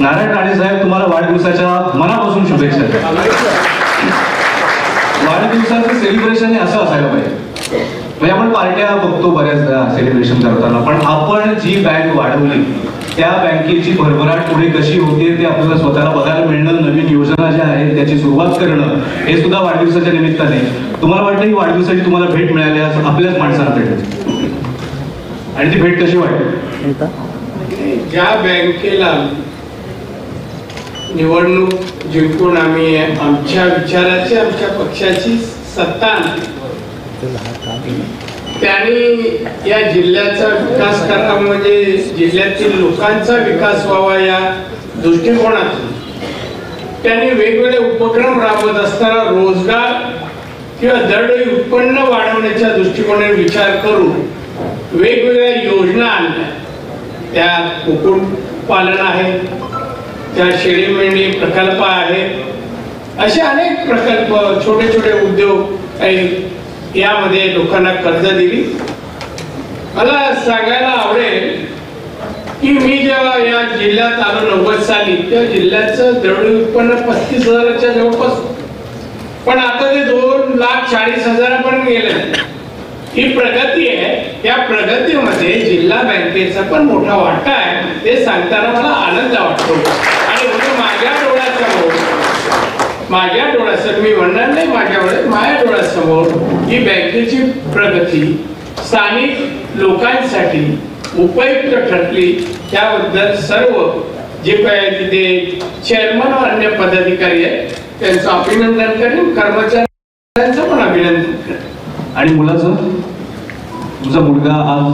नारायण राणे साहेब, तुम्हाला वाढदिवसाच्या मनापासून शुभेच्छा. वाढदिवसाचं सेलिब्रेशन हे असं असायला पाहिजे. म्हणजे आपण पार्ट्या बघतो बऱ्याचदा सेलिब्रेशन करताना, पण आपण जी बँक वाढवली त्या बँकेची भरभराट पुढे कशी होते ते आपल्याला स्वतःला बघायला मिळणं, नवीन योजना ज्या आहेत त्याची सुरुवात करणं, हे सुद्धा वाढदिवसाच्या निमित्ताने. तुम्हाला वाटतं की वाढदिवसाची तुम्हाला भेट मिळाली आपल्याच माणसांना भेटली, आणि ती भेट कशी वाटली? ज्या बँकेला निवडणूक जिंकून आम्ही आमच्या विचाराची, आमच्या पक्षाची सत्ता आणली, त्यांनी या जिल्ह्याचा विकास करावा, म्हणजे जिल्ह्यातील लोकांचा विकास व्हावा या दृष्टिकोनातून त्यांनी वेगवेगळे उपक्रम राबवत असताना रोजगार किंवा दरडोई उत्पन्न वाढवण्याच्या दृष्टिकोनाने विचार करून वेगवेगळ्या योजना आणल्या. त्यात कुक्कुटपालन आहे, त्या शेळी मेंढी प्रकल्प आहे, असे अनेक प्रकल्प, छोटे छोटे उद्योग यामध्ये लोकांना कर्ज दिली. मला सांगायला आवडेल की मी जेव्हा या जिल्ह्यात आलो 90 साली, त्या जिल्ह्याचं दरडोई उत्पन्न 35,000च्या जवळपास, पण आता ते 2,40,000 पर्यंत गेले. ही प्रगती आहे. त्या प्रगतीमध्ये जिल्हा बँकेचा पण मोठा वाटा आहे, ते सांगताना मला आनंद वाटतो. आणि माझ्या डोळ्यासमोर मी म्हणणार नाही माझ्या डोळ्यासमोर ही बँकेची प्रगती स्थानिक लोकांसाठी उपयुक्त ठरली. त्याबद्दल सर्व जे काही तिथे चेअरमन व अन्य पदाधिकारी आहेत त्यांचं अभिनंदन करेन, कर्मचाऱ्यांचं पण अभिनंदन करेन. आणि मुलाचं, तुमचा मुलगा आज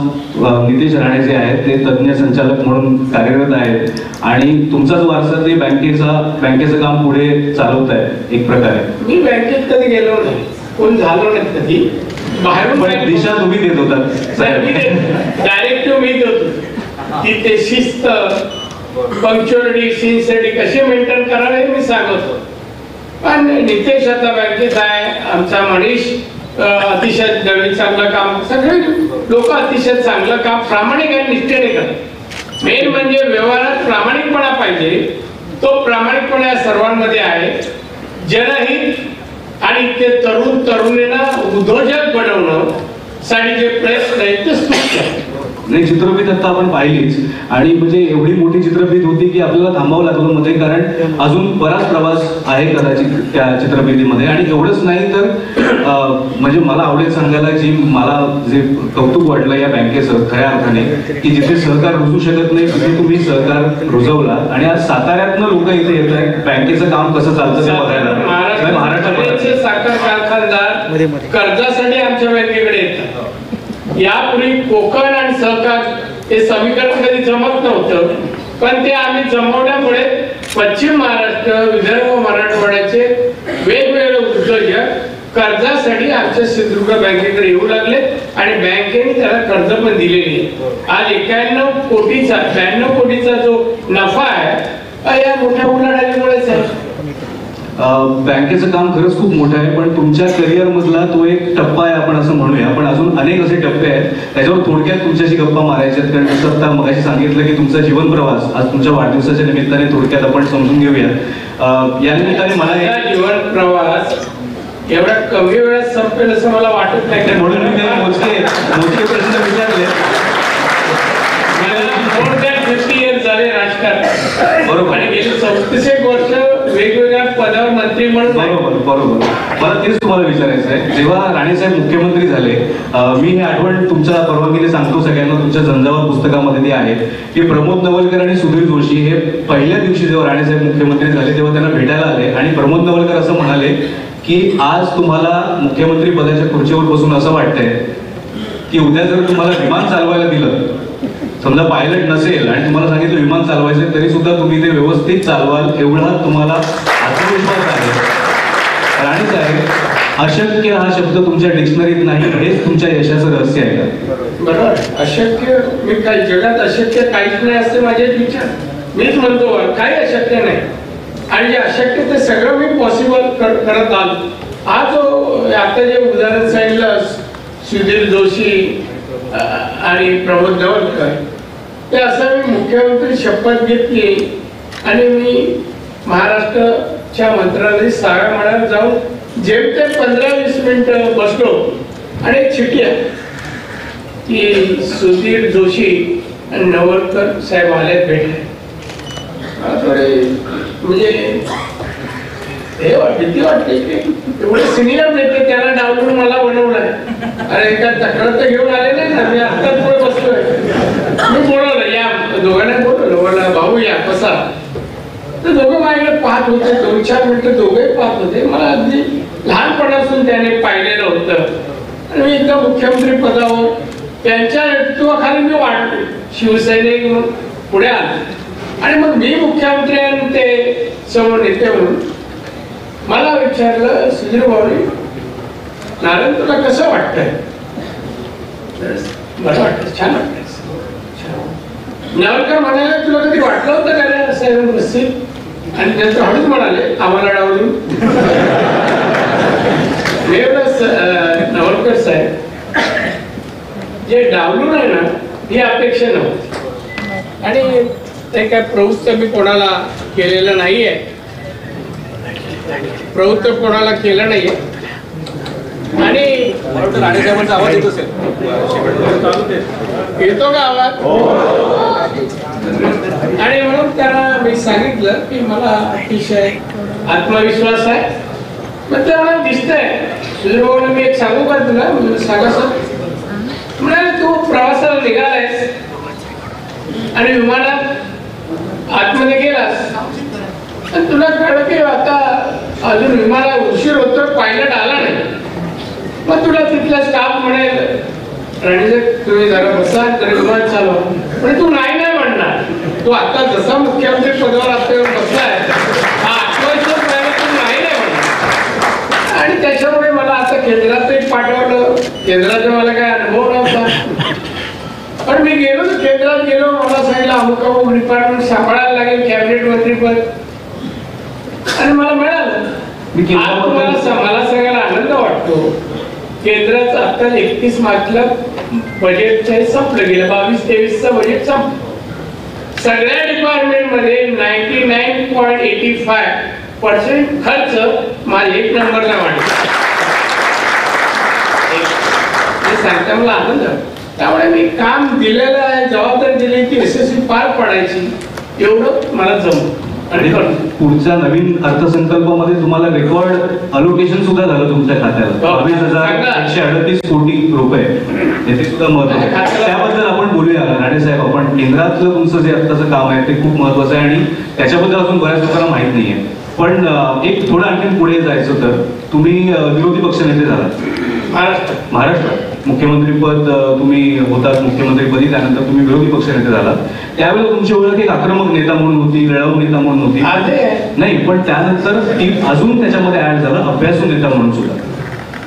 नितेश राणे जे आहेत ते तज्ञ संचालक म्हणून कार्यरत आहेत, आणि तुमचाच वारसा ते बँकेचं काम पुढे चालवत आहे एक प्रकारे. मी बँकेत कधी गेलो नाही, कोण झालो नाही कधी, बाहेरून दिशा तुम्ही देत होता, डायरेक्टिव्ह मी देत होतो की ते शिस्त, पंक्च्युअलिटी, सिन्सिअरिटी कसे मेंटेन करावे मी सांगत होतो. पण नितेश आता बँकेत आहे, आमचा मनीष अतिशय नवीन चांगलं काम, सगळे लोक अतिशय चांगलं काम प्रामाणिक आणि निष्ठेने करतात. मेन म्हणजे व्यवहारात प्रामाणिकपणा पाहिजे, तो प्रामाणिकपणा या सर्वांमध्ये आहे. जनहित आणि ते तरुण तरुणींना उद्योजक बनवणं साठी जे प्रयत्न आहेत ते स्तुत्य आहे. नाही, चित्रफित आता आपण पाहिलीच, आणि म्हणजे एवढी मोठी चित्रफित होती की आपल्याला थांबावं लागलं मध्ये, कारण अजून बराच प्रवास आहे कदाचित त्या चित्रफितीमध्ये. आणि एवढंच नाही तर म्हणजे मला आवडेल सांगायला, जी मला जे कौतुक वाटलं या बँकेचं खऱ्या अर्थाने, की जिथे सहकार रुजू शकत नाही तिथे तुम्ही सहकार रुजवला, आणि आज साताऱ्यातनं लोक इथे येत आहेत बँकेचं काम कसं चालतं ते बघायला. महाराष्ट्राचे साखर कारखानदार कर्जासाठी आमच्या बँकेकडे येतात. यापूर्वी कोकण आणि सहकार हे समीकरण कधी जमत नव्हतं, पण ते आम्ही जमवल्यामुळे पश्चिम महाराष्ट्र, विदर्भ, मराठवाड्याचे वेगवेगळे उद्योजक कर्जासाठी आमच्या सिंधुदुर्ग बँकेकडे येऊ लागले, आणि बँकेने त्याला कर्ज पण दिलेली आहे. आज 92 कोटीचा जो नफा आहे या मोठ्या उलाढालीमुळेच आहे. बँकेचं काम खरंच खूप मोठं आहे, पण तुमच्या करिअर मधला तो एक टप्पा आहे आपण असं म्हणूया. पण अजून अनेक असे टप्पे आहेत, त्याच्यावर थोडक्यात तुमच्याशी गप्पा मारायच्या आहेत. कारण जसं आता मगाशी सांगितलं की तुमचा जीवन प्रवास आज तुमच्या वाढदिवसाच्या निमित्ताने थोडक्यात आपण समजून घेऊया. या निमित्ताने मला जीवन प्रवास एवढा कमी वेळात संपेल असं मला वाटत नाही, म्हणून मी काही मोजके प्रश्न विचारले. मला 50 इयर्स झाले राजकारण, बरोबर, आणि गेली 34 वर्ष वेगवेगळ्या पदावर मंत्री म्हणून. बरोबर. मला तेच तुम्हाला विचारायचं आहे, जेव्हा राणेसाहेब मुख्यमंत्री झाले, मी हे आठवण तुमच्या परवानगीने सांगतो सगळ्यांना, तुमच्या झंझावात पुस्तकामध्ये ते आहे की प्रमोद नवलकर आणि सुधीर जोशी हे पहिल्या दिवशी जेव्हा राणेसाहेब मुख्यमंत्री झाले तेव्हा त्यांना भेटायला आले, आणि प्रमोद नवलकर असं म्हणाले की आज तुम्हाला मुख्यमंत्री पदाच्या खुर्चीवर बसून असं वाटतंय की उद्या जर तुम्हाला विमान चालवायला दिलं, समजा पायलट नसेल आणि तुम्हाला सांगितलं विमान चालवायचं, तरी सुद्धा तुम्ही ते व्यवस्थित चालवाल, एवढा तुम्हाला आत्मविश्वास आहे. राणे साहेब, अशक्य हा शब्द तुमच्या डिक्शनरीत नाही, हेच तुमच्या यशाचं रहस्य आहे का? बरोबर. अशक्य मी काही जगात अशक्य काहीच नाही असे माझे विचार. मीच म्हणतो काही अशक्य नाही, आणि जे अशक्य ते सगळं मी पॉसिबल करत आलो. हा जो आता जे उदाहरण सांगितलं सुधीर जोशी आणि प्रमोद नवलकर, ते असं मी मुख्यमंत्री शपथ घेतली आणि मी महाराष्ट्राच्या मंत्रालयात साव्या माळ्यावर जाऊन जेमतेम 15-20 मिनिटं बसलो आणि एक चिठ्ठी आहे की सुधीर जोशी आणि नवलकर साहेब आलेत भेटले. म्हणजे हे भीती वाटते की एवढे सिनियर नेते त्याला डावलून मला बनवलंय. अरे एका तक्रार तर घेऊन आले नाही ना, मी आत्ताच पुढे बसलोय. मी बोलवलं या दोघांना, बोलवलं मला भाऊ या बसा. तर दोघं माझ्याकडे पाहत होते, 2-4 मिनिटं दोघे पाहत होते. मला अगदी लहानपणापासून त्याने पाहिलेलं होतं आणि मी एकदा मुख्यमंत्री पदावर त्यांच्या नेतृत्वाखाली मी वाढलो, शिवसैनिक म्हणून पुढे आलो आणि मग मी मुख्यमंत्री आणि ते समोर नेते म्हणून मला विचारलं, सुधीर भाऊ नारायण तुला कसं वाटतंय? बरं वाटतं, छान वाटतंय. नावलकर म्हणाले तुला कधी वाटलं होतं का रे असं येऊन बसतील? आणि नंतर हळूच म्हणाले आम्हाला डावलून. नवलकर साहेब जे डावलून आहे ना ही अपेक्षा नव्हती आणि ते काय प्रवृत्त मी कोणाला केलेलं नाहीये, प्रवृत्त कोणाला केलं नाहीये. आणि राणे साहेबांचा आवाज येतो असेल, येतो का आवाज? आणि म्हणून त्यांना मी सांगितलं की मला अतिशय आत्मविश्वास आहे. मग ते मला दिसतंय सुधीर भाऊला मी एक सांगू का तुला? सांगा सर. म्हणाले तू प्रवासाला निघालायस आणि विमानात आतमध्ये गेलास आणि तुला कळलं की आता अजून विमानाला उशीर होतो, पायलट आला नाही. मग तुला तिथला स्टाफ म्हणेल राणे तुम्ही जरा बसा तर विमान चालवा, पण तू नाही म्हणणार. तू आता जसा मुख्यमंत्री पदावर आपल्यावर बसलाय हा आत्मविश्वास पाहिजे, तू नाही म्हणणार. आणि त्याच्यामुळे मला आता केंद्रातही पाठवलं. केंद्राचा मला काय अनुभव नव्हता, पण मी गेलो तर केंद्रात गेलो. मला सांगितलं अमुक अमुक डिपार्टमेंट सांभाळायला लागेल, कॅबिनेट मंत्रीपद, आणि मला मिळालं. मला सांगायला आनंद वाटतो केंद्राचं आता 31 मार्चला बजेट संपलं गेलं. 22-23चं बजेट संपलं. सगळ्या डिपार्टमेंट मध्ये 99.85% खर्च माझ्या 1 नंबरला वाढला. हे सांगता मला आनंद. त्यामुळे मी काम दिलेलं आहे, जबाबदारी दिली ती यशस्वी पार पाडायची एवढं मला जमलं. आणि पुढच्या नवीन अर्थसंकल्पामध्ये तुम्हाला रेकॉर्ड अलोकेशन सुद्धा झालं तुमच्या खात्याला. 22,138 कोटी रुपये याचे सुद्धा महत्व आहे. त्याबद्दल आपण बोलूया राणे साहेब. आपण केंद्रातलं तुमचं जे आत्ताचं काम आहे ते खूप महत्वाचं आहे आणि त्याच्याबद्दल अजून बऱ्याच लोकांना माहित नाहीये. पण एक थोडं आणखी पुढे जायचं तर तुम्ही विरोधी पक्षनेते झालात महाराष्ट्रात. मुख्यमंत्रीपद तुम्ही होतात मुख्यमंत्रीपदी, त्यानंतर तुम्ही विरोधी पक्षनेते झालात. त्यावेळेला तुमची ओळख एक आक्रमक नेता म्हणून होती, लढाऊ नेता म्हणून होती नाही, पण त्यानंतर ती अजून त्याच्यामध्ये ऍड झालं अभ्यासू नेता म्हणून सुद्धा.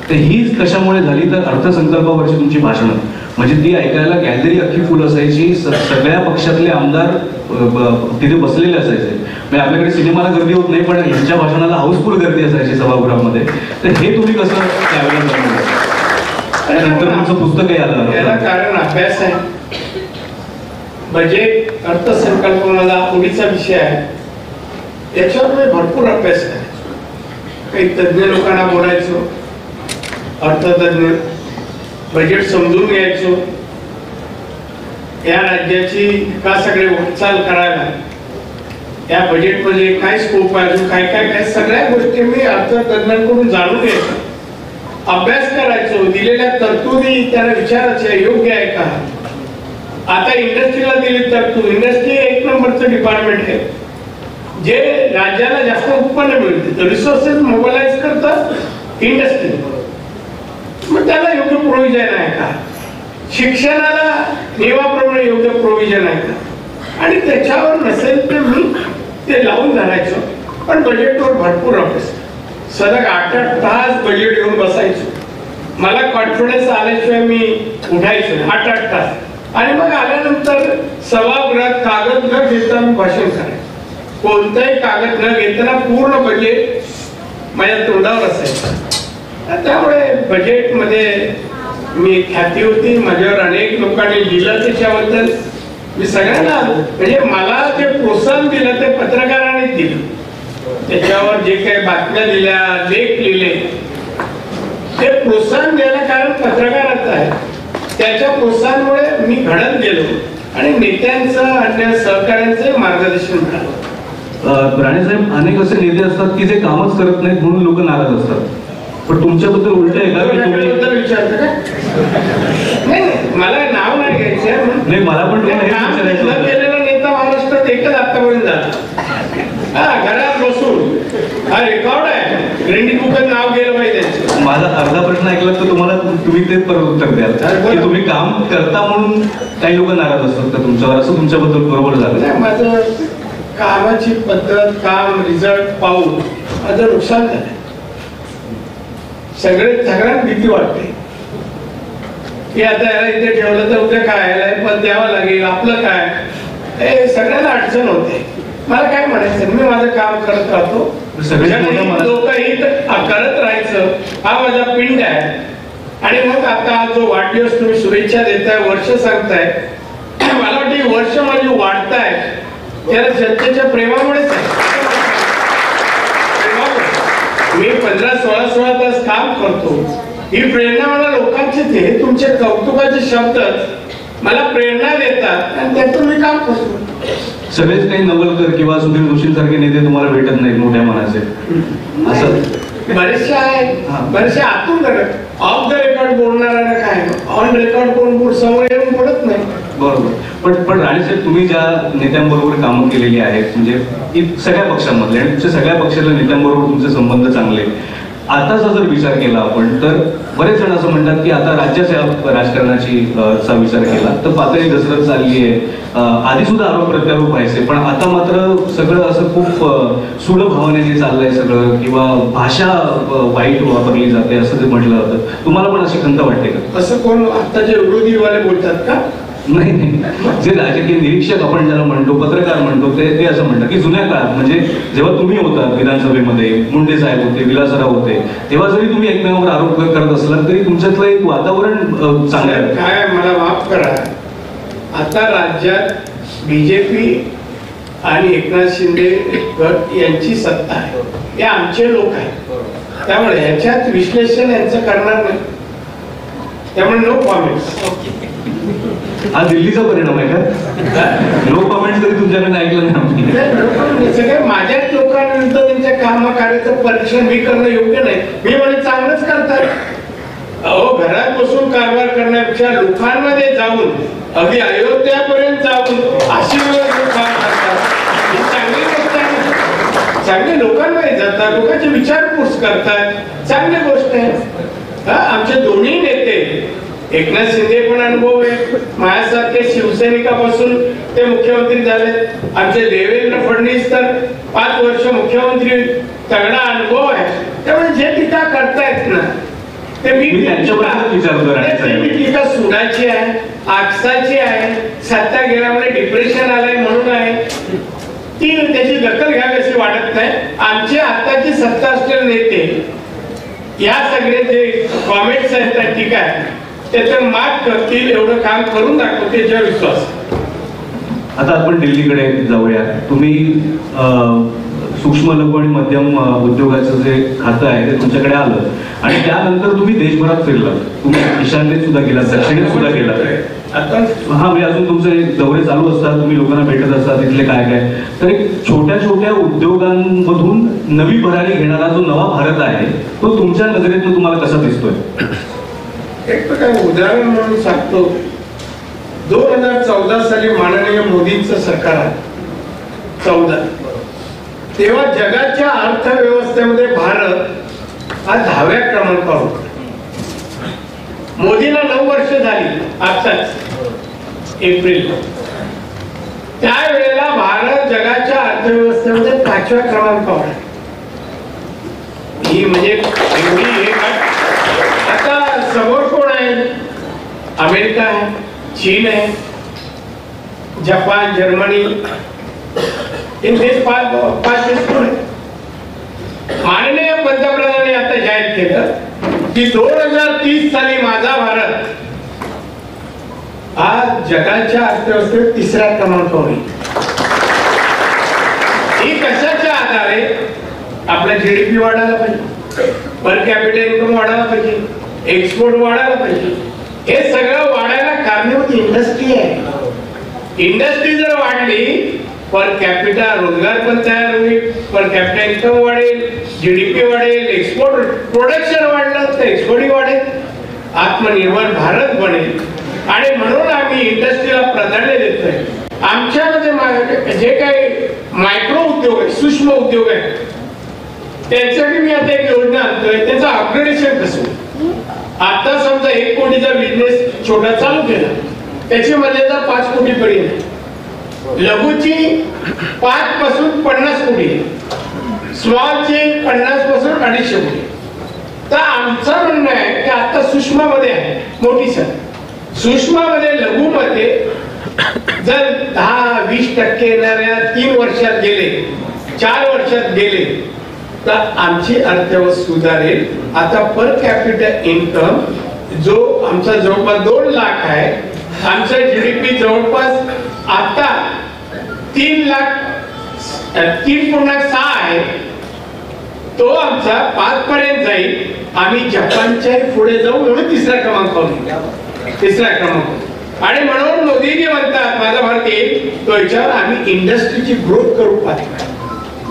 तर हीच कशामुळे झाली तर अर्थसंकल्पावरची तुमची भाषणं म्हणजे ती ऐकायला गॅलरी अख्खी फुल असायची. सगळ्या पक्षातले आमदार तिथे बसलेले असायचे. म्हणजे आपल्याकडे सिनेमाला गर्दी होत नाही, पण यांच्या भाषणाला हाऊसफुल गर्दी असायची सभागृहामध्ये. तर हे तुम्ही कसं त्यावेळेला नंतर तुमचं पुस्तकही आलं? त्याला कारण अभ्यास आहे. बजेट अर्थसंकल्प मला आवडीचा विषय आहे. त्याच्यावर मी भरपूर अभ्यास करायचो. काही तज्ज्ञ लोकांना बोलायचो, अर्थतज्ञ, बजेट समजून घ्यायचो. या राज्याची विकासाकडे वाटचाल करायला या बजेटमध्ये काय स्कोप आहे, अजून काय काय काय सगळ्या गोष्टी मी अर्थतज्ञांकडून जाणून घ्यायचो, अभ्यास करायचो. दिलेल्या तरतुदी त्यांना विचारायच्या योग्य आहे का. आता इंडस्ट्रीला दिली तरतूद, इंडस्ट्री 1 नंबरचं डिपार्टमेंट आहे जे राज्याला जास्त उत्पन्न मिळते. रिसोर्सेस मोबिलाइज करतात इंडस्ट्री, मग त्याला योग्य प्रोव्हिजन आहे का. शिक्षणाला नियमाप्रमाणे योग्य प्रोव्हिजन आहे का. आणि त्याच्यावर नसेल तर मी ते लावून धरायचो. पण बजेटवर भरपूर अभ्यास, सलग 8-8 तास बजेट घेऊन बसायचो. मला कॉन्फिडन्स आल्याशिवाय मी उठायचो 8-8 तास. आणि मग आल्यानंतर सभागृहात कागद न घेता मी भाषण करायचो. कोणताही कागद न घेताना पूर्ण बजेट माझ्या तोंडावर असायचं. त्यामुळे बजेटमध्ये मी ख्याती होती. माझ्यावर अनेक लोकांनी लिहिलं त्याच्याबद्दल. मी सगळ्यांना म्हणजे मला जे प्रोत्साहन दिलं ते पत्रकारांनीच दिलं. त्याच्यावर जे काही बातम्या दिल्या, लेख लिहिले, ते प्रोत्साहन द्यायला कारण पत्रकाराचं आहे. त्याच्या प्रोत्साहनामुळे मी घडत गेलो आणि नेत्यांचं अन्य सहकाऱ्यांचं मार्गदर्शन मिळालं. राणे साहेब, अनेक असे नेते असतात की जे कामच करत नाहीत म्हणून लोक नाराज असतात, पण तुमच्याबद्दल उलट आहे का? तुम्ही विचारता का? नाही, मला नाव नाही घ्यायचं. नाही, मला पण केलेला नेता महाराष्ट्रात एकच आतापर्यंत झाला. घरात बसून हा रेकॉर्ड आहे. ग्रेंडी बुकात नाव गेलं पाहिजे. माझा अर्धा प्रश्न ऐकला तर तुम्ही ते परत उत्तर द्याल की तुम्ही काम करता म्हणून काही लोक नाराज असतात का तुमच्यावर, असं तुमच्याबद्दल बरोबर झालं? माझं कामाची पद्धत, काम, रिझल्ट पाहून माझं नुकसान झालं. सगळ्यांना भीती वाटते की आता याला इथे ठेवलं तर उद्या काय पण द्यावं लागेल, आपलं काय, हे सगळ्यांना अडचण होते. मला काय म्हणायचं, मी माझं काम करत राहतो, लोक हित करत राहायचं, हा माझा पिंड आहे. आणि मग आता जो वाढदिवस तुम्ही शुभेच्छा देताय, वर्ष सांगताय, मला वाटतं वर्ष माझी वाढताय त्याला जनतेच्या प्रेमामुळेच आहे. मी 15-16 तास काम करतो, ही प्रेरणा मला लोकांचीच आहे. तुमचे कौतुकाचे शब्द मला प्रेरणा देतात आणि त्यातून मी काम करतो. सगळेच काही नवलकर किंवा सुधीर जोशींसारखे नेते तुम्हाला भेटत नाहीत मोठ्या मनाचे, असं बरेचसे आहेत. बरेचसे आतून करत ऑफ द रेकॉर्ड बोलणारा काय, ऑन रेकॉर्ड कोण समोर येऊन बोलत नाही. बरोबर. पण राणे साहेब, तुम्ही ज्या नेत्यांबरोबर कामं केलेली आहेत, म्हणजे सगळ्या पक्षांमधले आणि तुमच्या सगळ्या पक्षातल्या नेत्यांबरोबर तुमचे संबंध चांगले, आताचा जर विचार केला आपण तर बरेच जण असं म्हणतात की आता राज्याच्या राजकारणाची चा विचार केला तर पातळी घसरत चालली आहे. आधी सुद्धा आरोप प्रत्यारोप व्हायचे, पण आता मात्र सगळं असं खूप सुलभ भावनेने चाललंय सगळं, किंवा भाषा वाईट वापरली जाते असं ते म्हटलं जातं. तुम्हाला पण अशी खंत वाटते का? असं कोण आताचे विरोधीवाले बोलतात का? नाही, जे राजकीय निरीक्षक आपण ज्याला म्हणतो, पत्रकार म्हणतो, ते असं म्हणतात की जुन्या काळात म्हणजे जेव्हा तुम्ही होता विधानसभेमध्ये, मुंडे साहेब होते, विलासराव होते, तेव्हा जरी तुम्ही एकमेकांवर आरोप करत असलात तरी तुमच्यातलं एक वातावरण चांगलं आहे. काय, मला माफ करा, आता राज्यात बीजेपी आणि एकनाथ शिंदे गट यांची सत्ता आहे, हे आमचे लोक आहेत, त्यामुळे ह्याच्यात विश्लेषण यांचं करणार नाही, त्यामुळे नो कॉमेंट्स. हा दिल्लीचा परिणाम आहे का? नो कमेंट्स तरी तुमच्याकडे ऐकलं नाही. सगळे माझ्याच लोकांविरुद्ध त्यांच्या कामाकार्याचं परीक्षण मी करणं योग्य नाही. मी म्हणजे चांगलंच करतात. अहो, घरात बसून कारभार करण्यापेक्षा लोकांमध्ये जाऊन, अगदी अयोध्यापर्यंत जाऊन अशी काम करतात, ही चांगली गोष्ट आहे. चांगले लोकांमध्ये जातात, लोकांची विचारपूस करतात, चांगली गोष्ट आहे. आमचे दोन्ही नेते, एकनाथ शिंदे पण अनुभव आहे, माझ्यासारखे शिवसैनिकापासून ते मुख्यमंत्री झाले. आमचे देवेंद्र फडणवीस तर 5 वर्ष मुख्यमंत्री, तगडा अनुभव आहे. त्यामुळे जे टीका करतायत ना, ते मी टीका सुडाची आहे, आकसाची आहे, सत्ता गेल्यामुळे डिप्रेशन आलंय म्हणून आहे, ती त्याची दखल घ्यावी अशी वाटत नाही. आमचे आताची सत्ता असलेले नेते या सगळे जे कॉमेंट्स आहेत त्या टीका आहे त्याच्यावर मात करतील, एवढं काम करून दाखवतील याच्यावर विश्वास. आता आपण दिल्लीकडे जाऊया. तुम्ही सूक्ष्म लघु आणि मध्यम उद्योगाचं जे खातं आहे ते तुमच्याकडे आलं आणि त्यानंतर तुम्ही देशभरात फिरलात. तुम्ही ईशान्येत सुद्धा गेलात, दक्षिणेत सुद्धा गेलात. हा, म्हणजे अजून तुमचे दौरे चालू असतात, तुम्ही लोकांना भेटत असतात, तिथले काय काय. तर एक छोट्या छोट्या उद्योगांमधून नवी भरारी घेणारा जो नवा भारत आहे तो तुमच्या नजरेतून तुम्हाला कसा दिसतोय? एक प्रकारे उदाहरण म्हणून सांगतो. 2014 साली माननीय मोदींचं सरकार आहे, 14, तेव्हा जगाच्या अर्थव्यवस्थेमध्ये भारत हा 10व्या क्रमांकावर होता. मोदीला 9 वर्ष झाली आताच एप्रिल. त्यावेळेला भारत जगाच्या अर्थव्यवस्थेमध्ये 5व्या क्रमांकावर आहे. ही म्हणजे एवढी हे. आता समोर कोण आहे? अमेरिका आहे, चीन आहे, जपान, जर्मनी, इन देश 5 देश कोण आहे. माननीय पंतप्रधानांनी आता जाहीर केलं की 2030 साली माझा भारत आज जगाच्या अर्थव्यवस्थेत तिसऱ्या क्रमांकावर आहे. ही कशाच्या आधारे? आपला जीडीपी वाढायला पाहिजे, पर कॅपिटल इन्कम वाढायला पाहिजे, एक्सपोर्ट वाढायला पाहिजे. हे सगळं वाढायला कारणीभूत इंडस्ट्री आहे. इंडस्ट्री जर वाढली पर कॅपिटल रोजगार पण तयार होईल, पर कॅपिटल इन्कम वाढेल, जीडीपी वाढेल, एक्सपोर्ट प्रोडक्शन वाढलं तर एक्सपोर्टही वाढेल, आत्मनिर्भर भारत बनेल. आणि म्हणून आम्ही इंडस्ट्रीला प्राधान्य देतोय. आमच्यामध्ये जे काही मायक्रो उद्योग आहे, सूक्ष्म उद्योग आहे, त्याच्यासाठी मी आता एक योजना आणतोय. त्याचं अपग्रेडेशन कसं? आता समजा 1 कोटीचा बिझनेस छोटा चालू केला, त्याची मर्यादा 5 कोटीपर्यंत. लघुची 5 पासून 50 कोटी, स्मॉलची 50 पासून 250 कोटी. तर आमचं म्हणणं आहे की आता सूक्ष्मामध्ये आहे, मोठी सर सूक्ष्मामध्ये, लघुमध्ये जर 10-20% येणाऱ्या 3 वर्षात गेले, 4 वर्षात गेले तर आमची अर्थव्यवस्था सुधारेल. आता पर कॅपिटल इन्कम जो आमचा जवळपास 2 लाख आहे, आमचा जीडीपी जवळपास आता 3.6 आहे, तो आमचा 5 पर्यंत जाईल. आम्ही जपानच्या पुढे जाऊ म्हणून तिसऱ्या क्रमांक. आणि म्हणून मोदीजी म्हणतात माझा भारत येईल तो विचार, आम्ही इंडस्ट्रीची ग्रोथ करू पाहतो.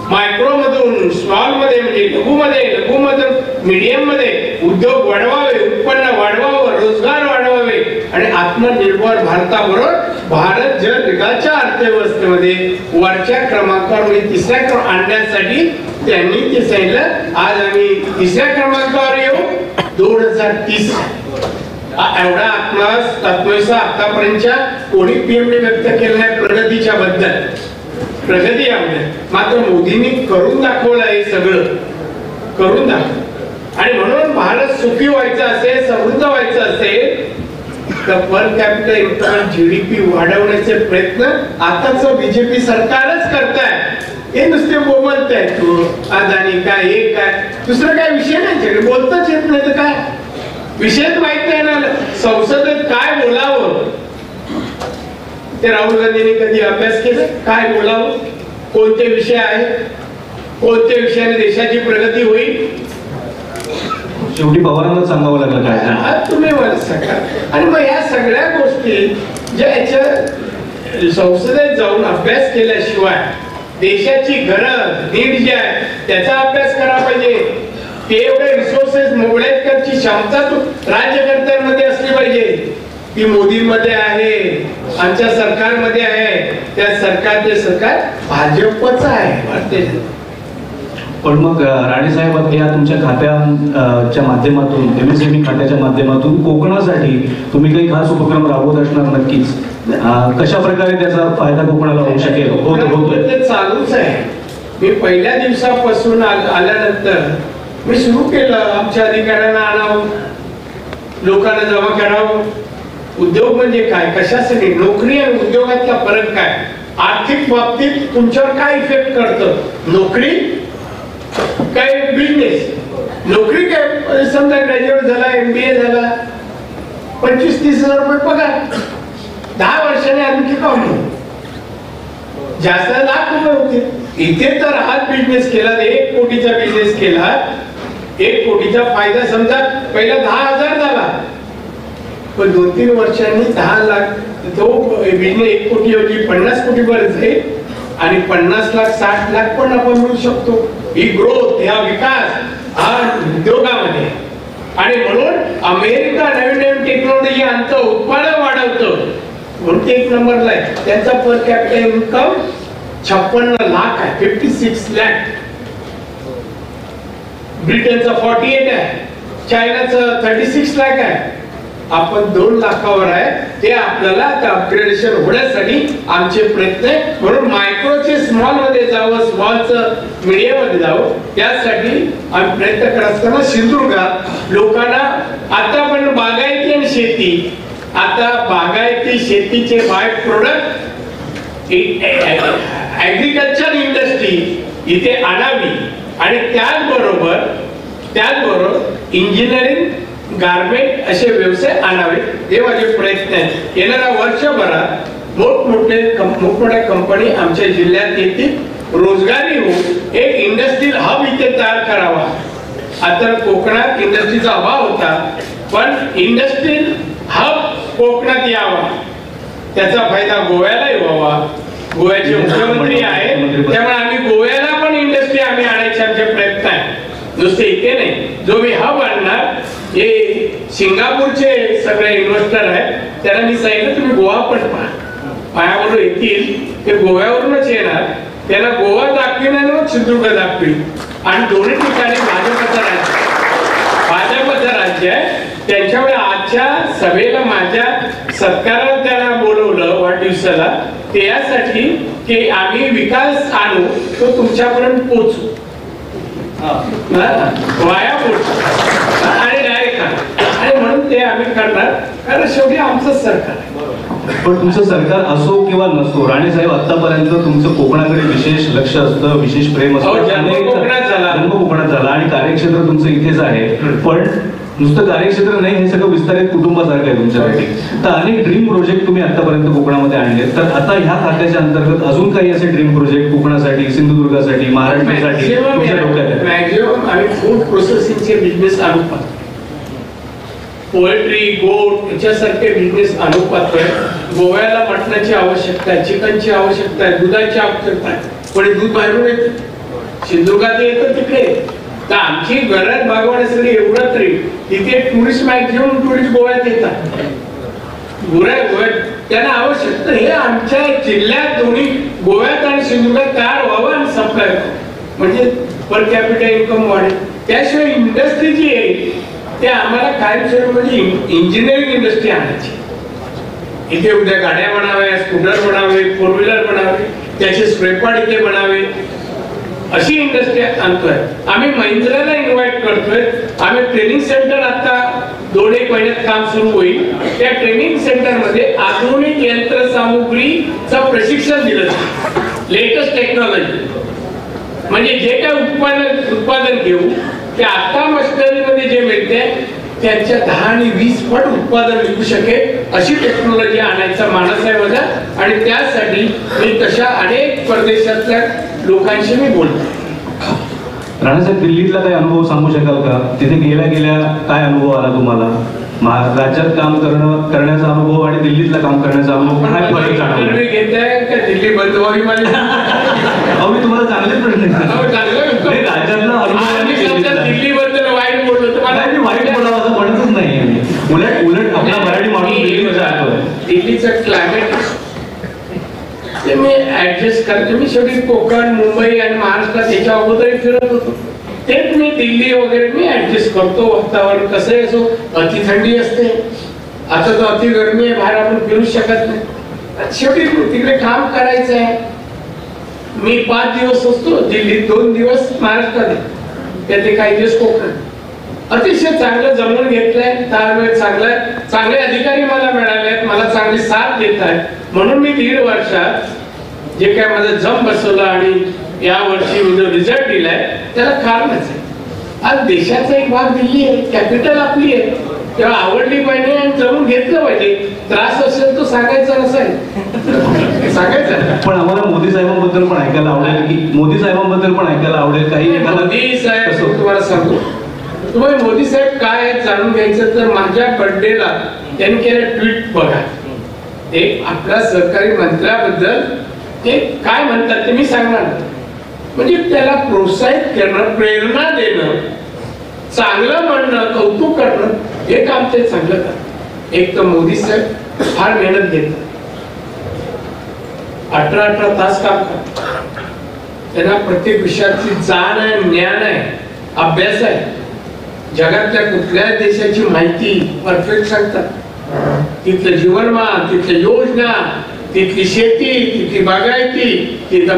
मायक्रो मधून स्मॉल मध्ये, म्हणजे लघुमधून मीडियम मध्ये उद्योग वाढवावे, उत्पन्न वाढवावं, रोजगार वाढवावे आणि आत्मनिर्भर भारताबरोबर भारत जगाच्या अर्थव्यवस्थेमध्ये वरच्या क्रमांकावर म्हणजे तिसऱ्या क्रमांक आणण्यासाठी त्यांनी ते सांगितलं. आज आम्ही तिसऱ्या क्रमांकावर येऊ. 2030 एवढा आत्मविश्वास आतापर्यंतच्या कोणी पीएमने व्यक्त केला नाही प्रगतीच्या बद्दल. प्रगती आहे मात्र मोदींनी करून दाखवलं, हे सगळं करून दाखवलं. आणि म्हणून भारत सुखी व्हायचा असेल, समृद्ध व्हायचं असेल तर पर कॅपिटल इन्कम, जीडीपी वाढवण्याचे प्रयत्न आताच बीजेपी सरकारच करताय. हे नुसते बोलताय, तू अदानी काय, हे काय, दुसरं काय विषय नाही, बोलताच येत नाही तर काय विषयच माहित नाही ना. संसदेत काय बोलावं ते राहुल गांधींनी कधी अभ्यास केला? काय बोलावं, कोणते विषय आहेत, कोणत्या विषयाने देशाची प्रगती होईल? शेवटी पवारांना सांगावं लागलं काय तुम्ही मला सांगा. आणि मग या सगळ्या गोष्टी ज्या याच्या संसदेत जाऊन अभ्यास केल्याशिवाय देशाची गरज नीड जी आहे त्याचा अभ्यास करायला पाहिजे. ते एवढे रिसोर्सेस मोबिलाइज करण्याची क्षमता राज्यकर्त्यांमध्ये असली पाहिजे. ती मोदींमध्ये आहे, आमच्या सरकारमध्ये आहे. त्या सरकारचे सरकार भाजपचं आहे, भारतीय. पण मग राणे साहेब या तुमच्या खात्याच्या माध्यमातून, MSME खात्याच्या माध्यमातून कोकणासाठी तुम्ही काही खास उपक्रम राबवत असणार नक्कीच. कशा प्रकारे त्याचा फायदा कोकणाला होऊ शकेल? ते चालूच आहे. मी पहिल्या दिवसापासून आल्यानंतर मी सुरू केलं, आमच्या अधिकाऱ्यांना आणावं, लोकांना जमा करावं. उद्योग म्हणजे काय, कशासाठी, नोकरी आणि उद्योगातला फरक काय, आर्थिक बाबतीत तुमच्यावर काय इफेक्ट करतं, नोकरी काय बिझनेस. नोकरी काय, समजा ग्रॅज्युएट झाला, MBA झाला, 25-30 हजार रुपये पगार, 10 वर्षाने आणखी काम जास्त लाख रुपये होते. इथे तर हाच बिझनेस केला, 1 कोटीचा बिझनेस केला, 1 कोटीचा फायदा समजा पहिला 10,000 झाला, पण 2-3 वर्षांनी 10 लाख तो बिझनेस 1 कोटी ऐवजी 50 कोटी पर्यंत जाईल आणि 50 लाख 60 लाख पण आपण मिळू शकतो. ही ग्रोथ, हा विकास हा उद्योगामध्ये. आणि म्हणून अमेरिका नवीन टेक्नॉलॉजी आणतं, उत्पादन वाढवतं म्हणून ते 1 नंबरला आहे. त्यांचा पर कॅपिटल इन्कम 56 लाख आहे, 56 लाख. ब्रिटनचा 48 आहे, चायनाचं 36 लाख आहे. आपण 2 लाखावर आहे. ते आपल्याला आता अपग्रेडेशन होण्यासाठी आमचे प्रयत्न आहे. म्हणून मायक्रोचे स्मॉल मध्ये जावं, स्मॉलचं मीडियम मध्ये जावं, त्यासाठी आम्ही प्रयत्न करत असताना सिंधुदुर्गात लोकांना आता पण बागायती आणि शेती, आता बागायती शेतीचे बाय प्रोडक्ट ऍग्रिकल्चर इंडस्ट्री इथे आणावी आणि त्याचबरोबर इंजिनिअरिंग गारमेंट असे व्यवसाय आणावे, हे माझे प्रयत्न आहेत. येणाऱ्या वर्षभरात मोठमोठ्या कंपनी आमच्या जिल्ह्यात येतील, रोजगारी हो, एक इंडस्ट्रियल हब इथे तयार करावा. आता कोकणात इंडस्ट्रीचा अभाव होता, पण इंडस्ट्रियल हब कोकणात यावा, त्याचा फायदा गोव्यालाही व्हावा. गोव्याचे मुख्यमंत्री आहे, त्यामुळे आम्ही गोव्याला पण इंडस्ट्री आम्ही आणायचे आमचे प्रयत्न आहे. नुसते इथे नाही, जो मी हब आणणार, हे सिंगापूरचे सगळे इन्व्हेस्टर आहेत, त्यांना मी सांगितलं तुम्ही गोवा पण पहा, पायावरून येतील, ते गोव्यावरूनच येणार, त्याला गोवा दाखवीन आणि मग सिंधुदुर्ग दाखवीन. आणि दोन्ही ठिकाणी भाजपचं राज्य आहे. त्यांच्यामुळे आजच्या सभेला माझ्या सत्काराला त्यांना बोलवलं वाढदिवसाला, ते यासाठी की आम्ही विकास आणू, तो तुमच्यापर्यंत पोहोचू, वाया पोहोचू आणि डायरेक्ट आणि म्हणून ते आम्ही करणार, कारण शेवटी आमचं सरकार आहे. पण तुमचं सरकार असो किंवा नसो, राणे साहेब आतापर्यंत तुमचं कोकणाकडे विशेष लक्ष असतं, विशेष प्रेम असतं. जन्म कोकणात झाला आणि कार्यक्षेत्र तुमचं इथेच आहे. पण नुसतं कार्यक्षेत्र नाही, हे सगळं विस्तारित कुटुंबासारखं आहे तुमच्यासाठी. तर अनेक ड्रीम प्रोजेक्ट तुम्ही आतापर्यंत कोकणामध्ये आणले, तर आता ह्या खात्याच्या अंतर्गत अजून काही असे ड्रीम प्रोजेक्ट कोकणासाठी, सिंधुदुर्गासाठी, महाराष्ट्रासाठी तुमच्या डोक्यात आहेत? मॅक्झिमम आम्ही फूड प्रोसेसिंगचे बिझनेस आणू पाहतो, पोल्ट्री, गोट याच्यासारखे बिझनेस आणू पाहतोय. गोव्याला मटणाची आवश्यकता आहे, चिकनची आवश्यकता आहे, दुधाची आवश्यकता आहे, पण दूध बाहेरून येतं, सिंधुदुर्गात येतं तिकडे. तर आमची गरज भागवण्यासाठी एवढं तरी तिथे टुरिस्ट मॅक्झिमम टुरिस्ट गोव्यात येतात, गोव्यात त्यांना आवश्यकता, हे आमच्या जिल्ह्यात दोन्ही गोव्यात आणि सिंधुदुर्गात तयार व्हावं आणि सप्लाय व्हावं, म्हणजे पर कॅपिटल इन्कम वाढेल. त्याशिवाय इंडस्ट्री जी आहे ते आम्हाला कायमस्वरूपी म्हणजे इंजिनिअरिंग इंडस्ट्री आणायची. इथे उद्या गाड्या बनाव्या, स्कूटर बनावे, फोर व्हीलर बनावे, त्याचे स्पेअर पार्ट इथे बनावे, अशी इंडस्ट्री आणतोय. आम्ही महिंद्राला इन्व्हाइट करतोय. आम्ही ट्रेनिंग सेंटर आता 2-1 महिन्यात काम सुरू होईल. त्या ट्रेनिंग सेंटर मध्ये आधुनिक यंत्रसामुग्रीचं प्रशिक्षण दिलं जातं, लेटेस्ट टेक्नॉलॉजी. म्हणजे जे काय उत्पादन घेऊ ते आता मशिनरीमध्ये जे मिळते त्यांच्या 10 आणि 20 पट उत्पादन विकू शकेल अशी टेक्नॉलॉजी आणायचा मानस आहे माझा. आणि त्यासाठी मी तशा अनेक परदेशातल्या लोकांशी मी बोलतो. राणे साहेब, दिल्लीतला काही अनुभव सांगू शकाल का? तिथे गेल्या काय अनुभव आला तुम्हाला? राज्यात काम करण्याचा अनुभव आणि दिल्लीतला काम करण्याचा अनुभव काय फरक जाणवला? दिल्ली बंद व्हावी माझी? मी तुम्हाला चांगले प्रश्न राज्यातला अनुभव. दिल्ली बद्दल वाईट बोललो तुम्हाला? मी वाईट बोलावं असं म्हणतच नाही. उलट आपला मराठी माणूस दिल्लीचं क्लायमेट ते मी ऍडजस्ट करतो. मी शेवटी कोकण, मुंबई आणि महाराष्ट्रात याच्या अगोदरही फिरत होतो, तेच मी दिल्ली वगैरे मी ऍडजस्ट करतो. वातावरण कसं आहे, असो अति थंडी असते, आता तर अति गरमी आहे, बाहेर आपण फिरू शकत नाही. शेवटी तिकडे काम करायचं आहे. मी 5 दिवस असतो दिल्लीत, 2 दिवस महाराष्ट्रात, त्यातले काही दिवस कोकण. अतिशय चांगलं जमून घेतलंय, ताळमेळ चांगलाय, चांगले अधिकारी मला मिळाले आहेत, मला चांगली साथ देत आहेत. म्हणून मी 1.5 वर्षात जे काय माझं जम बसवलं आणि या वर्षी मी जो रिझल्ट दिलाय त्याला कारणच आहे. आज देशाचा एक भाग दिल्ली आहे, कॅपिटल आपली आहे, तेव्हा आवडली पाहिजे आणि जमून घेतलं पाहिजे. त्रास असेल तो सांगायचा नसेल, सांगायचं. पण आम्हाला मोदी साहेबांबद्दल पण ऐकायला आवडेल की काही मोदी साहेब तुम्हाला सांगतो, तुम्हाला मोदी साहेब काय आहेत जाणून घ्यायचं तर माझ्या बर्थडेला त्यांनी केलं ट्विट बघा. एक आपल्या सरकारी मंत्र्याबद्दल ते काय म्हणतात ते मी सांगणार. म्हणजे त्याला प्रोत्साहित करणं, प्रेरणा देणं, चांगलं म्हणणं, कौतुक करणं, हे काम ते चांगलं करतात. एक तर मोदी साहेब फार मेहनत घेतात, 18 तास काम करतात. त्यांना प्रत्येक विषयाची जाण आहे, ज्ञान आहे, अभ्यास आहे. जगातल्या कुठल्याही देशाची माहिती परफेक्ट सांगतात. तिथलं जीवनमान, तिथल्या योजना, तिथली शेती, तिथली बागायती, तिथलं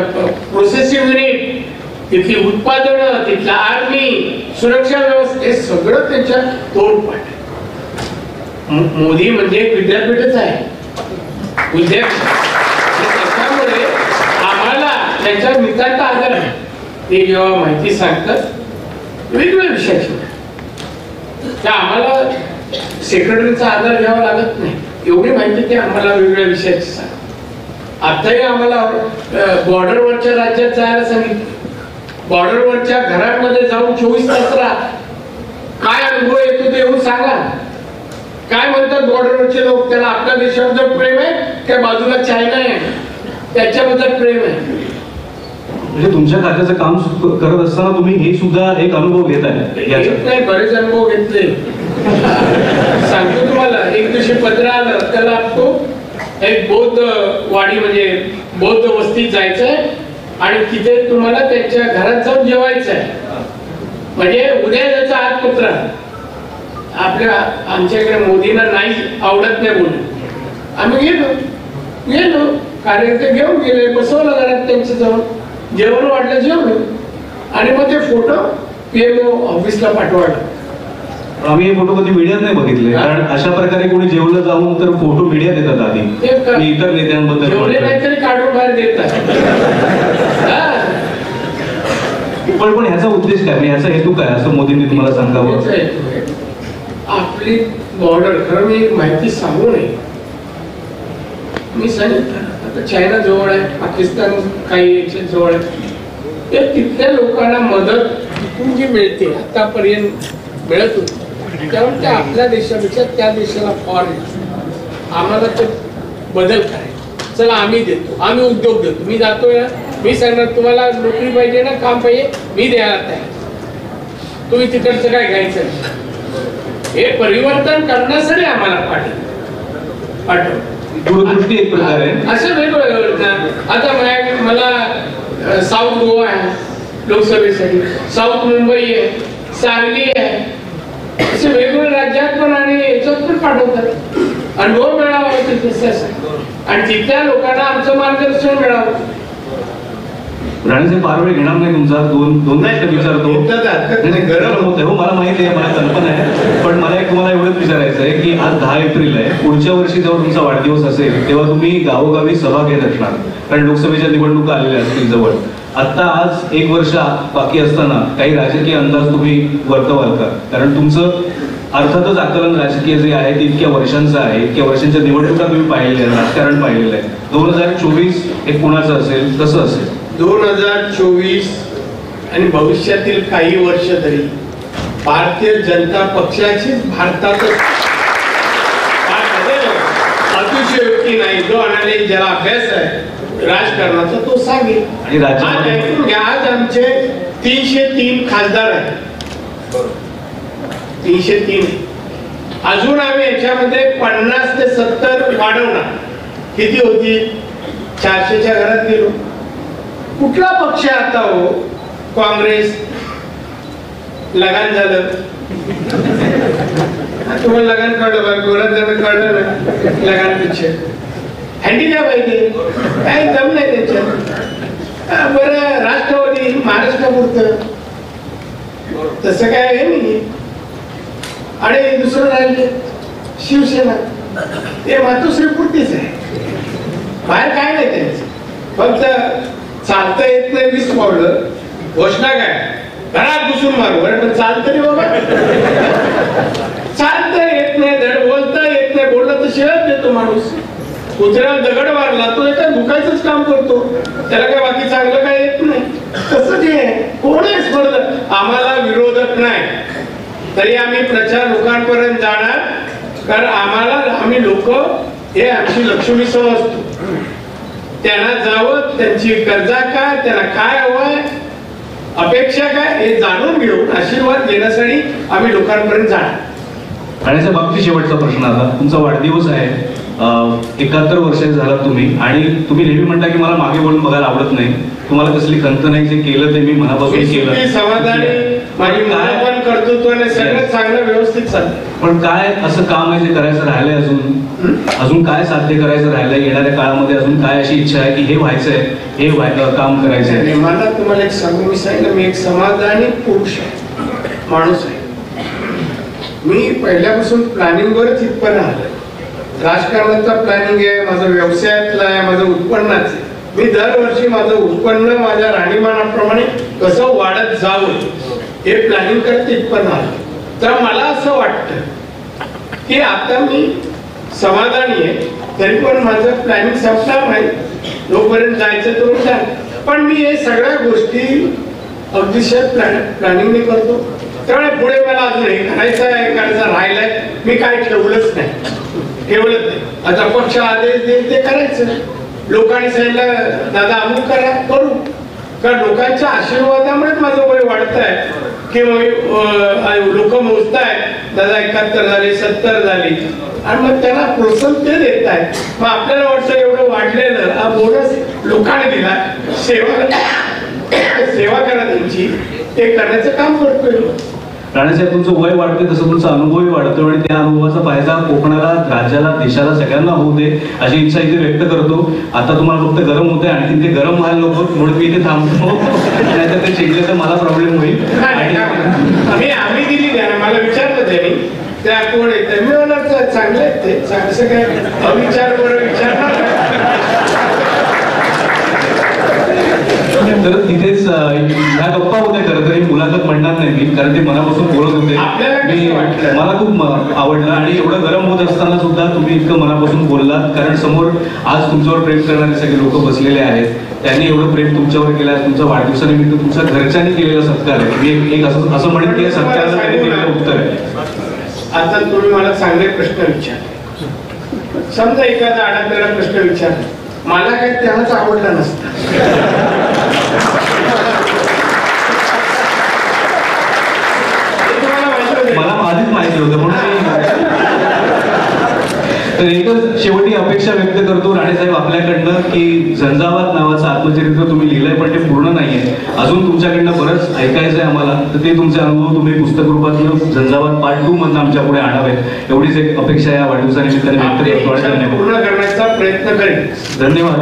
प्रोसेसिंग युनिट, तिथली उत्पादनं, तिथला आर्मी, सुरक्षा व्यवस्था, हे सगळं त्यांच्या तोडपाठ. मोदी म्हणजे एक विद्यापीठच आहे, त्याच्यामुळे आम्हाला त्यांच्या मित्राचा आदर आहे. ते जेव्हा माहिती सांगतात वेगवेगळ्या विषयाची, त्या आम्हाला सेक्रेटरीचा आधार घ्यावा लागत नाही, एवढी माहिती ते आम्हाला वेगवेगळ्या विषयाची सांग. आताही आम्हाला बॉर्डरवरच्या राज्यात जायला सांगितलं, बॉर्डरवरच्या घरामध्ये जाऊन 24 तास राहा, काय अनुभव येतो ते येऊन सांगा. काय म्हणतात बॉर्डरवरचे लोक, त्याला आपल्या देशाबद्दल प्रेम आहे काय बाजूला चायना आहे त्याच्याबद्दल प्रेम आहे? म्हणजे तुमच्या खात्याचं काम करत असताना तुम्ही हे सुद्धा एक अनुभव घेत आहे? नाही, बरेच अनुभव घेतले. सांगतो तुम्हाला, एक दिवशी पत्र आलं, त्याला तो एक बौद्ध वाडी म्हणजे बौद्ध वस्तीत जायचंय आणि तिथे तुम्हाला त्यांच्या घरात जाऊन जेवायचं आहे. म्हणजे उद्या त्याचा आज पत्र आमच्याकडे मोदींना नाही आवडत नाही बोलून आम्ही गेलो कार्यकर्ते घेऊन गेले, बसवलं घरात त्यांच्या जवळ, जेवण वाटलं जेवलो आणि मग ते फोटो PMO ऑफिसला पाठवलं. आम्ही हे फोटो कधी मीडियात नाही बघितले, कारण अशा प्रकारे कोणी जेवलं जाऊन तर फोटो मीडियात येतात आधी, इतर नेत्यांबद्दल जेवले नाही तरी काढून बाहेर देतात. पण ह्याचा उद्देश काय, ह्याचा हेतू काय असं मोदींनी तुम्हाला सांगावं? आपली बॉर्डर, खरं मी एक माहिती सांगू नये, मी सांगितलं आता चायना जवळ आहे, पाकिस्तान काही जवळ आहे, ते तिथल्या लोकांना मदत तिथून जी मिळते आतापर्यंत मिळत होती, त्यामुळे त्या आपल्या देशापेक्षा त्या देशाला फॉर आम्हाला ते बदल करायचा. चला आम्ही देतो, आम्ही उद्योग देतो, मी जातोय ना, मी सांगणार तुम्हाला नोकरी पाहिजे ना, काम पाहिजे, मी द्यायला तयार, तुम्ही तिकडचं काय घ्यायचं. हे परिवर्तन करण्यासाठी आम्हाला पाठव दूरदृष्टी एक प्रकारे असे वेगवेगळे. आता मला साऊथ गोवा आहे लोकसभेसाठी, साऊथ मुंबई आहे, सांगली आहे, असे वेगवेगळ्या राज्यात पण आणि याच्यात पण पाठवतात. अनुभव मिळावा आणि तिथल्या लोकांना आमचं मार्गदर्शन मिळावं. राणे साहेब फार वेळ घेणार नाही तुमचा, दोन प्रश्न विचारतो. गरम होत आहे हो, मला माहिती आहे, मला कल्पना आहे, पण मला एक तुम्हाला एवढंच विचारायचं आहे की आज 10 एप्रिल आहे, पुढच्या वर्षी जेव्हा तुमचा वाढदिवस असेल तेव्हा तुम्ही गावोगावी सभा घेत असणार, कारण लोकसभेच्या निवडणुका आलेल्या असतील जवळ. आता आज 1 वर्ष बाकी असताना काही राजकीय अंदाज तुम्ही वर्तवाल का? कारण तुमचं अर्थातच आकलन राजकीय जे आहे ते इतक्या वर्षांचं आहे, इतक्या वर्षांच्या निवडणुका तुम्ही पाहिलेल्या आहे, राजकारण पाहिलेलं आहे. 2024 हे कुणाचं असेल, कसं असेल? 2024 आणि भविष्यातील काही वर्ष तरी भारतीय जनता पक्षाची भारतातच अतिशयोक्ती नाही. जो अनालिस्ट ज्याला अभ्यास आहे राजकारणाचा तो सांगेल. आणि आज आमचे 303 खासदार आहेत, 303. अजून आम्ही याच्यामध्ये 50 ते 70 वाढवणार. किती होती? 400च्या घरात गेलो. कुठला पक्ष आता हो? काँग्रेस लगान झालं, तुम्हाला लगान कळलं बरं, घरात कळलं ना लगान पिक्चर. हँडिकॅप आहे ते, काही दम नाही त्याच्यात. बरं राष्ट्रवादी महाराष्ट्रापुरतं तसं काय आहे नाही. आणि दुसरं राहिले शिवसेना, ते मातोश्री पुरतीच आहे, बाहेर काय नाही त्यांचं. फक्त चालता येत नाही 20 पावलं, घोषणा काय घरात घुसून मारू, पण चालतं नाही बाबा, चालता येत नाही, धड बोलता येत नाही. बोलला तर शेअर देतो माणूस. कुत्र्याला दगड मारला तो एका दुखायचंच काम करतो, त्याला काय बाकी चांगलं काय येत नाही. तसं जे कोणी स्पर्धा, आम्हाला विरोधक नाही तरी आम्ही प्रचार लोकांपर्यंत जाणार, कारण आम्ही लोक हे आमची लक्ष्मी समजतो. त्यांना जावं, त्यांची गरजा काय, त्यांना काय हवंय, अपेक्षा काय हे जाणून घेऊन आशीर्वाद घेण्यासाठी आम्ही लोकांपर्यंत जाणार. राणेच्या बाबतीत शेवटचा प्रश्न आता, तुमचा वाढदिवस आहे, 71 वर्ष झाला तुम्ही, आणि तुम्ही नेहमी म्हणता की मला मागे वळून बघायला आवडत नाही, तुम्हाला कसली खंत नाही, जे केलं ते मी मनापासून केलं, समाधानी माझी काय पण कर्तृत्वाने सगळं चांगलं व्यवस्थित चाललं. पण काय असं काम आहे जे करायचं राहिलंय, अजून काय साध्य करायचं राहिलंय येणाऱ्या काळामध्ये, अजून काय अशी इच्छा आहे की हे व्हायचंय, हे काम करायचंय? मला तुम्हाला एक सांगू, मी सांगितलं मी एक समाधानी पुरुष आहे, माणूस आहे. मी पहिल्यापासून प्लॅनिंगवरच इथपर्यंत आलोय. राजकारणाचा प्लॅनिंग आहे, माझं व्यवसायातलं आहे, माझं उत्पन्नाचं आहे. मी दरवर्षी माझं उत्पन्न माझ्या राहणीमानाप्रमाणे कसं वाढत जावं हे प्लॅनिंग करत इथपर्यंत आलं. तर मला असं वाटतं की आता मी समाधानी आहे, तरी पण माझं प्लॅनिंग संपणार नाही, जोपर्यंत जायचं तोपर्यंत जाईल. पण मी हे सगळ्या गोष्टी अगदीशय प्लॅनिंगने करतो. त्यामुळे पुढे मला अजून हे करायचं आहे, करायचं राहिलंय, मी काय ठेवलंच नाही. आता पक्ष आदेश देईल ते करायचं. लोकांनी सांगितलं दादा अमुक करा, करू. कारण लोकांच्या आशीर्वादामुळेच माझं वय वाढत आहे की लोक मोजतायत दादा 71 झाले, 70 झाली, आणि मग त्यांना प्रोत्साहन ते देत आहे. मग आपल्याला वाटतं एवढं वाढलेलं हा बोनस लोकांनी दिला, सेवा करा त्यांची, ते करण्याचं काम करतोय. राणेसाहेब, तुमचं वय वाढते तसं तुमचा अनुभवही वाढतो आणि त्या अनुभवाचा फायदा कोकणाला, राज्याला, देशाला सगळ्यांना होऊ दे अशी इच्छा इथे व्यक्त करतो. आता तुम्हाला फक्त गरम होते आणि ते गरम व्हायला नको म्हणून मी इथे थांबतो, नाहीतर ते शिकले तर मला प्रॉब्लेम होईल. आम्ही दिली द्या, मला विचारलं त्यांनी त्या कोण येत, मी म्हणलं चांगले आहेत ते, असं काय अविचार बरं विचारणार. तर तिथेच ह्या गप्पा होत्या. खरं तर ही मुलाखत म्हणणार नाही मी, कारण ते मनापासून बोलत होते. मला खूप आवडलं आणि एवढं गरम होत असताना सुद्धा तुम्ही इतकं मनापासून बोललात, कारण समोर आज तुमच्यावर प्रेम करणारे सगळे लोक बसलेले आहेत. त्यांनी एवढं प्रेम तुमच्यावर केलं, तुमच्या वाढदिवसानिमित्त तुमच्या घरच्यांनी केलेला सत्कार आहे. मी एक असं म्हणेन की सत्काराला त्यांनी दिलेलं उत्तर आहे. आता तुम्ही मला चांगले प्रश्न विचार. समजा एखादा अडकलेला प्रश्न विचार, मला काही त्यालाच आवडला नसता. मला आधीच माहिती होतं म्हणून. तर एकच शेवटी अपेक्षा व्यक्त करतो राणेसाहेब आपल्याकडनं की झंझावात नावाचं आत्मचरित्र तुम्ही लिहिलंय, पण ते पूर्ण नाहीये. अजून तुमच्याकडनं बरंच ऐकायचं आहे आम्हाला, तर ते तुमचे अनुभव तुम्ही पुस्तक रूपातनं झंझावात पार्ट 2 मधनं आमच्या पुढे आणावेत, एवढीच एक अपेक्षा या वाढदिवसानिमित्ताने व्यक्त करतो. पूर्ण करण्याचा प्रयत्न करेन. धन्यवाद.